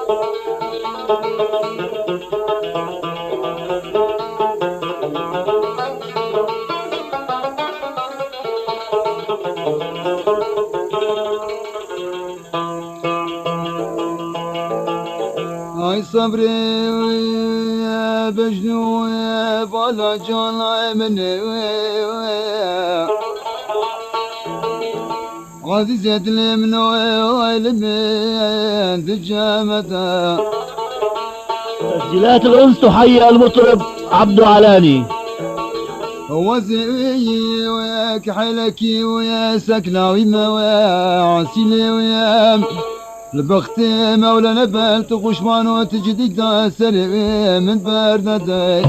اي صبري يا بجنو يا بالا جانا مني عزيزة من ويلمين دجامتا تسجيلات الأنس تحيي المطرب عبدو علاني. هو زي ويا كحلكي ويا سكنة ويما ويا عسيلي ويا البخت مولانا بلت غشمان وتجديد سري من بردة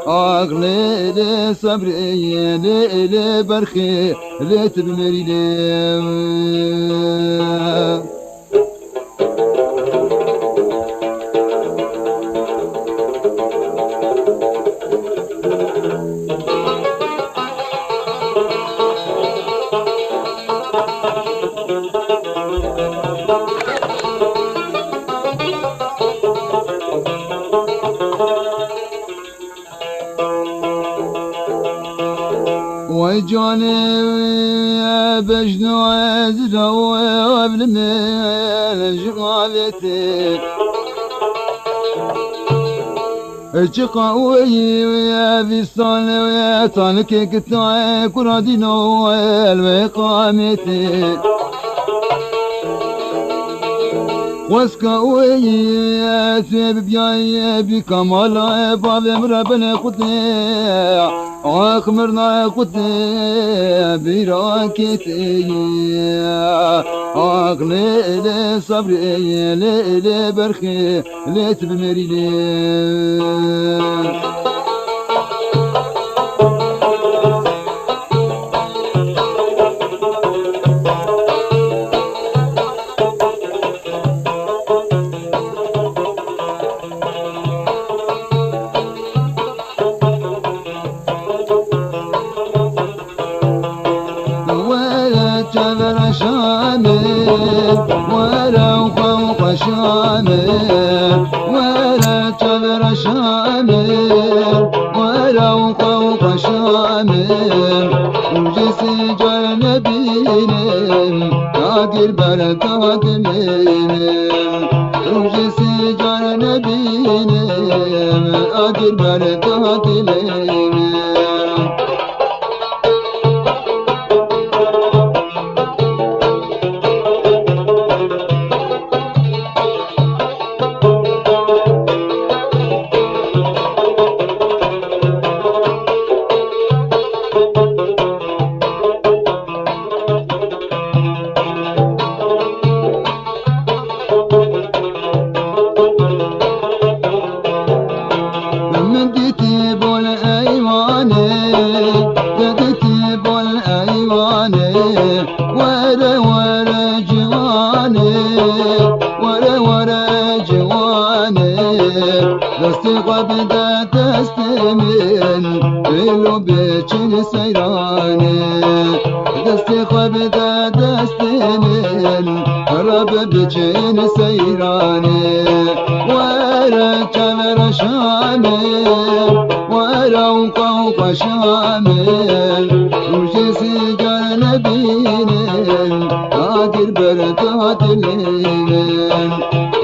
أغلي لي صبري لي برخي لي تبمري لي وجاني يا بجنو عزرو وابن من جمالتي الشقاوي ويا بيصال ويا طالك قطع كرادينو والمقامتي واسكاوي يا ثيب بياي بكمال باب مربنا قطع اخمرنا قطع براكتي اغلي لي صبري لي برخي لي تبمري لي جبر شامل ولو فوق شامل ولا جبر شامل ولو فوق شامل وجسي جل نبيل تاجر بركات مين وجسي جل نبيل تاجر بركات مين دستي قبدا تستمين إلو بيتشن سيراني دستي قبدا تستمين رب بيتشن سيراني ورا كامر شامل ورا وقوق شامل وجسي جار نبينين قادر بردات الليل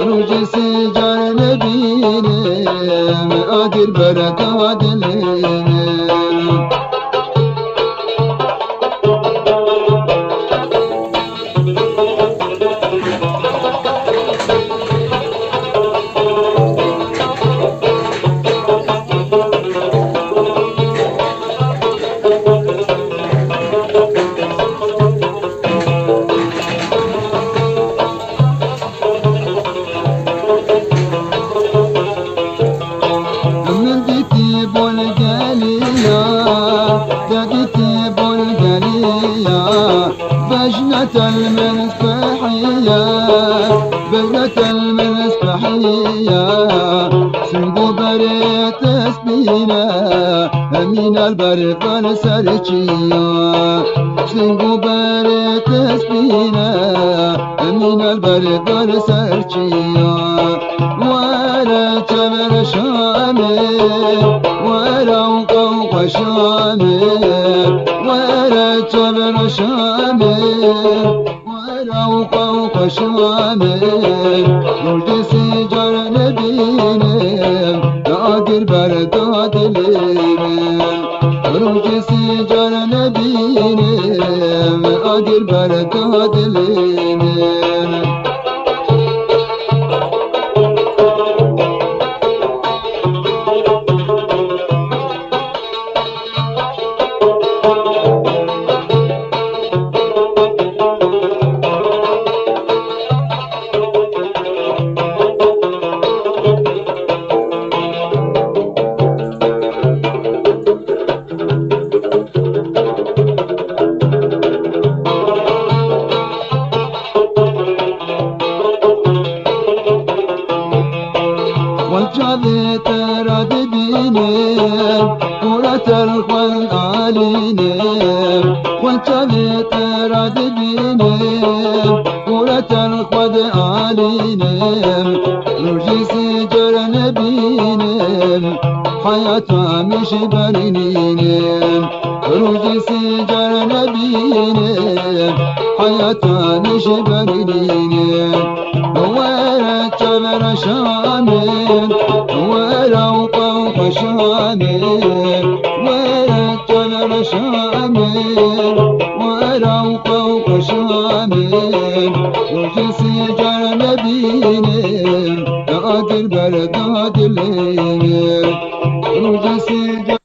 وجسي جار نبينين قادر بردات الليل بجنة المسبحية بجنة المسبحية تحية سنقو بريت سبينا من البرق السرچية سنقو بريت سبينا من البرق السرچية ولا تمر شامي ولا قوق شامي ولا تمر شامي ولا قوق شامي ولد سجر نبينا قادر برداد لينا ولد سجر نبينا قادر برداد لينا والجابي تراد بيني قرة الخلق عليني والجابي تراد بيني قرة الخلق عليني رجي سجر نبيني حياة مش برنيني رجي سجر نبيني حياة مش برنيني ولا تمر شامل ولا قوق شامل ولا تمر شامل ولا قوق شامل وفي سجر نبينا قادر برداد الليل وفي سجر